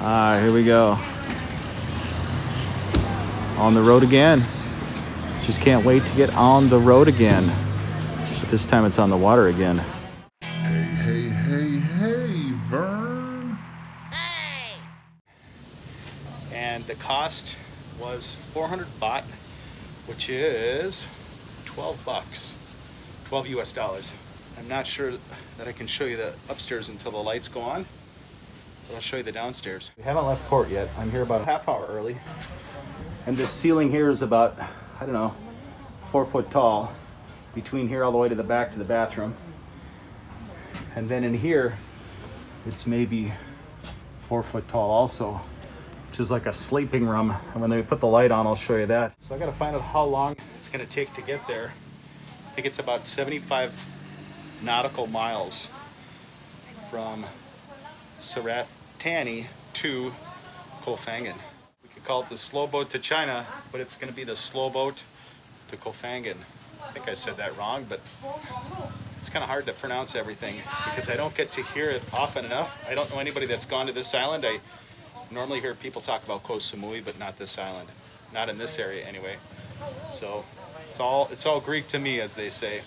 Here we go. On the road again. Just can't wait to get on the road again. But this time it's on the water again. Hey, Vern. Hey! And the cost was 400 baht, which is 12 bucks, 12 US dollars. I'm not sure that I can show you the upstairs until the lights go on, but I'll show you the downstairs. We haven't left port yet. I'm here about a half hour early. And this ceiling here is about, I don't know, 4 foot tall, between here all the way to the back to the bathroom. And then in here, it's maybe 4 foot tall also, which is like a sleeping room. And when they put the light on, I'll show you that. So I gotta find out how long it's gonna take to get there. I think it's about 75 nautical miles from Surat Thani to Kho Phangan. We could call it the slow boat to China, but it's gonna be the slow boat to Kho Phangan. I think I said that wrong, but it's kind of hard to pronounce everything because I don't get to hear it often enough. I don't know anybody that's gone to this island. I normally hear people talk about Koh Samui, but not this island, not in this area anyway. So it's all Greek to me, as they say.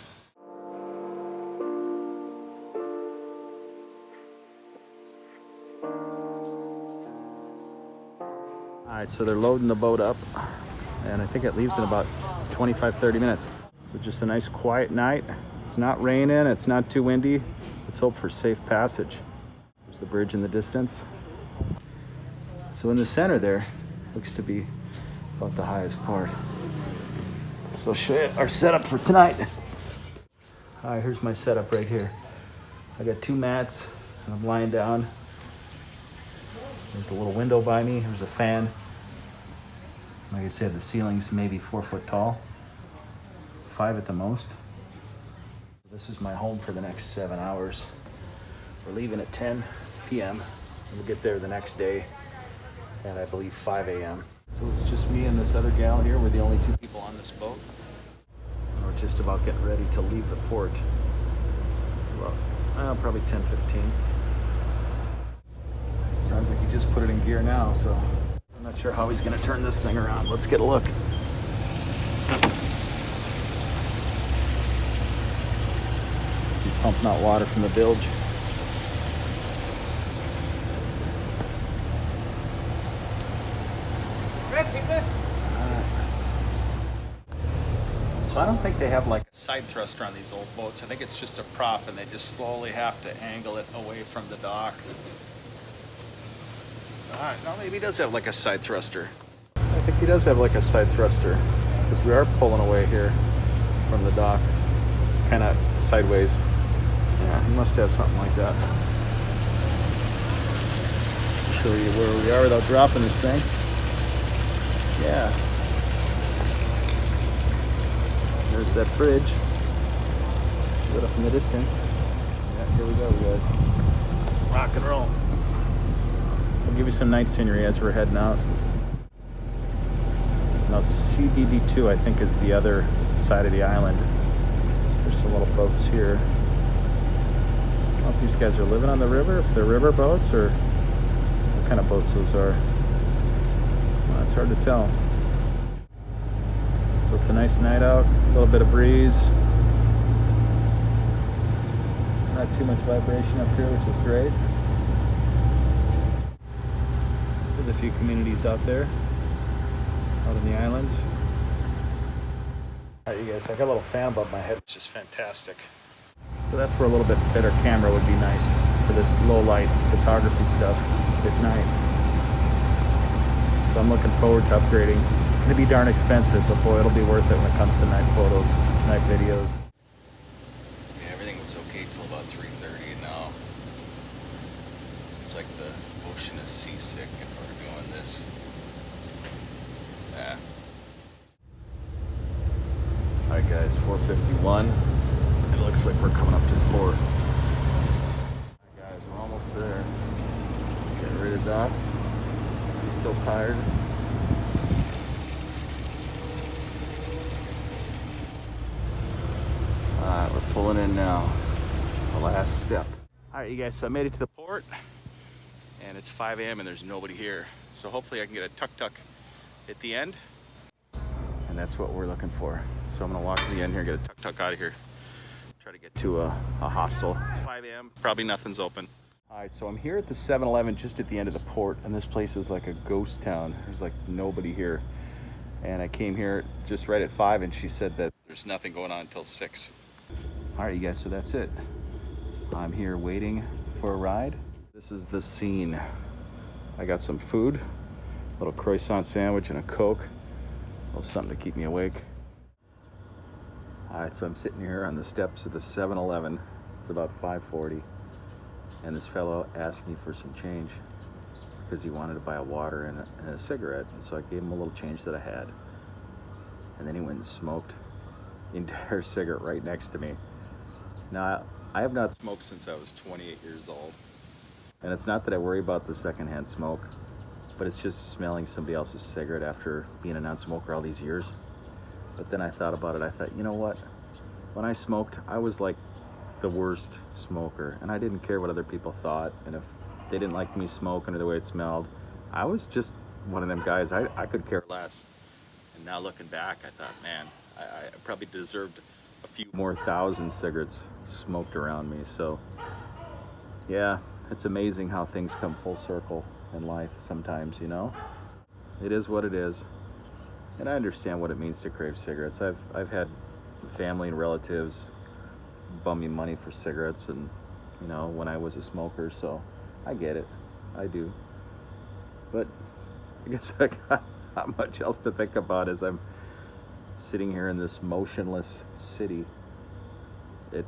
All right, so they're loading the boat up, and I think it leaves in about 25-30 minutes. So just a nice quiet night. It's not raining, it's not too windy. Let's hope for safe passage. There's the bridge in the distance. So in the center there, looks to be about the highest part. So I'll show you our setup for tonight. All right, here's my setup right here. I got 2 mats, and I'm lying down. There's a little window by me, there's a fan. Like I said, the ceiling's maybe 4 foot tall, 5 at the most. This is my home for the next 7 hours. We're leaving at 10 p.m. We'll get there the next day at, I believe, 5 a.m. So it's just me and this other gal here. We're the only 2 people on this boat. And we're just about getting ready to leave the port. It's about, probably 10:15. Sounds like he just put it in gear now, so I'm not sure how he's gonna turn this thing around. Let's get a look. He's pumping out water from the bilge. So I don't think they have like a side thruster on these old boats. I think it's just a prop, and they just slowly have to angle it away from the dock. No, maybe he does have like a side thruster. I think he does have like a side thruster, because we are pulling away here from the dock, kind of sideways. Yeah, he must have something like that. I'll show you where we are without dropping this thing. Yeah. There's that bridge. Right up in the distance. Yeah, here we go, guys. Rock and roll. I'll give you some night scenery as we're heading out. Now CBD2, I think, is the other side of the island. There's some little boats here. I don't know if these guys are living on the river, if they're river boats, or what kind of boats those are. Well, it's hard to tell. So it's a nice night out, a little bit of breeze. Not too much vibration up here, which is great. There's a few communities out there, out in the islands. All right, you guys, I got a little fan above my head, which is fantastic. So that's where a little bit better camera would be nice for this low light photography stuff at night. So I'm looking forward to upgrading. It's gonna be darn expensive, but boy, it'll be worth it when it comes to night photos, night videos. Yeah, everything was okay till about 3:30, and now seems like the ocean is seasick and we're doing this. Yeah. All right, guys, 4:51. It looks like we're coming up to the port. All right, guys, we're almost there. Getting ready to dock. He's still tired. All right, we're pulling in now. The last step. All right, you guys, so I made it to the port. and it's 5 a.m. and there's nobody here. So hopefully I can get a tuk-tuk at the end. And that's what we're looking for. So I'm gonna walk to the end here, get a tuk-tuk out of here. Try to get to a hostel. It's 5 a.m., probably nothing's open. All right, so I'm here at the 7-Eleven just at the end of the port, and this place is like a ghost town. There's like nobody here. And I came here just right at 5, and she said that there's nothing going on until 6. All right, you guys, so that's it. I'm here waiting for a ride. This is the scene. I got some food, a little croissant sandwich and a Coke. A little something to keep me awake. All right, so I'm sitting here on the steps of the 7-Eleven. It's about 5:40, and this fellow asked me for some change because he wanted to buy a water and a cigarette, and so I gave him a little change that I had. And then he went and smoked the entire cigarette right next to me. Now, I have not smoked since I was 28 years old, and it's not that I worry about the secondhand smoke, but it's just smelling somebody else's cigarette after being a non-smoker all these years. But then I thought about it. I thought, you know what? When I smoked, I was like the worst smoker, and I didn't care what other people thought. And if they didn't like me smoking or the way it smelled, I was just one of them guys. I could care less. And now looking back, I thought, man, I probably deserved a few more thousand cigarettes smoked around me. So, yeah, it's amazing how things come full circle in life sometimes, you know? It is what it is. And I understand what it means to crave cigarettes. I've had family and relatives bum me money for cigarettes, and you know, when I was a smoker, so I get it. I do. But I guess I got not much else to think about as I'm sitting here in this motionless city at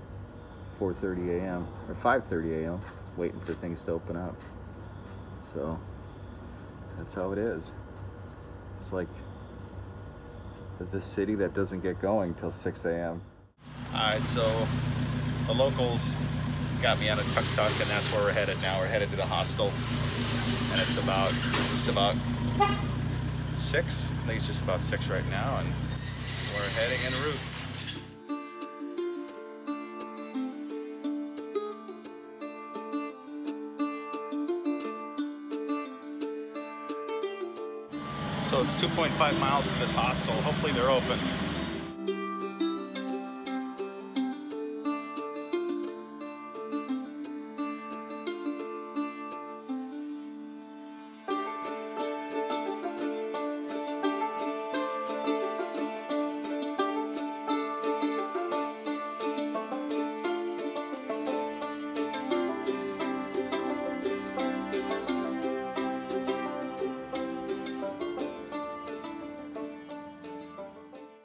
4:30 a.m. or 5:30 a.m. waiting for things to open up. So that's how it is. It's like the city that doesn't get going till 6 a.m. Alright, so the locals got me on a tuk-tuk, and that's where we're headed now. We're headed to the hostel, and it's just about 6. I think it's just about 6 right now, and we're heading en route. So it's 2.5 miles to this hostel. Hopefully they're open.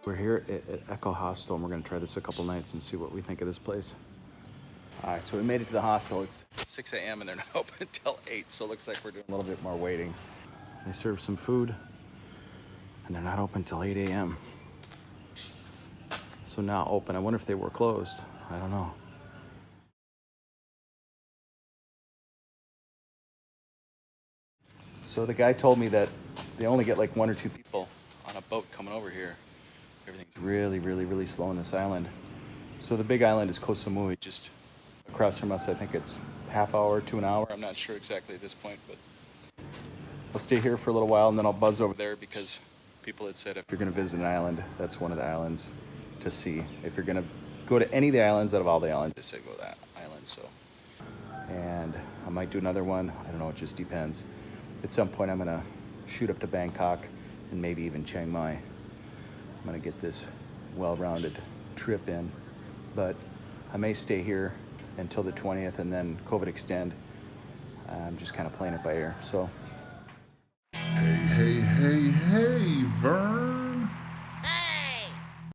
We're here at Echo Hostel, and we're gonna try this a couple nights and see what we think of this place. All right, so we made it to the hostel. It's 6 a.m. and they're not open until 8, so it looks like we're doing a little bit more waiting. They serve some food, and they're not open till 8 a.m. So now open. I wonder if they were closed. I don't know. So the guy told me that they only get like 1 or 2 people on a boat coming over here. Everything's really, really, really slow on this island. So the big island is Koh Samui, just across from us. I think it's half hour to an hour. I'm not sure exactly at this point, but I'll stay here for a little while and then I'll buzz over there, because people had said if you're gonna visit an island, that's one of the islands to see. If you're gonna go to any of the islands, out of all the islands, they said go to that island. So, and I might do another one. I don't know, it just depends. At some point I'm gonna shoot up to Bangkok and maybe even Chiang Mai. I'm gonna get this well-rounded trip in, but I may stay here until the 20th and then COVID extend. I'm just kind of playing it by ear. So. Hey, Vern.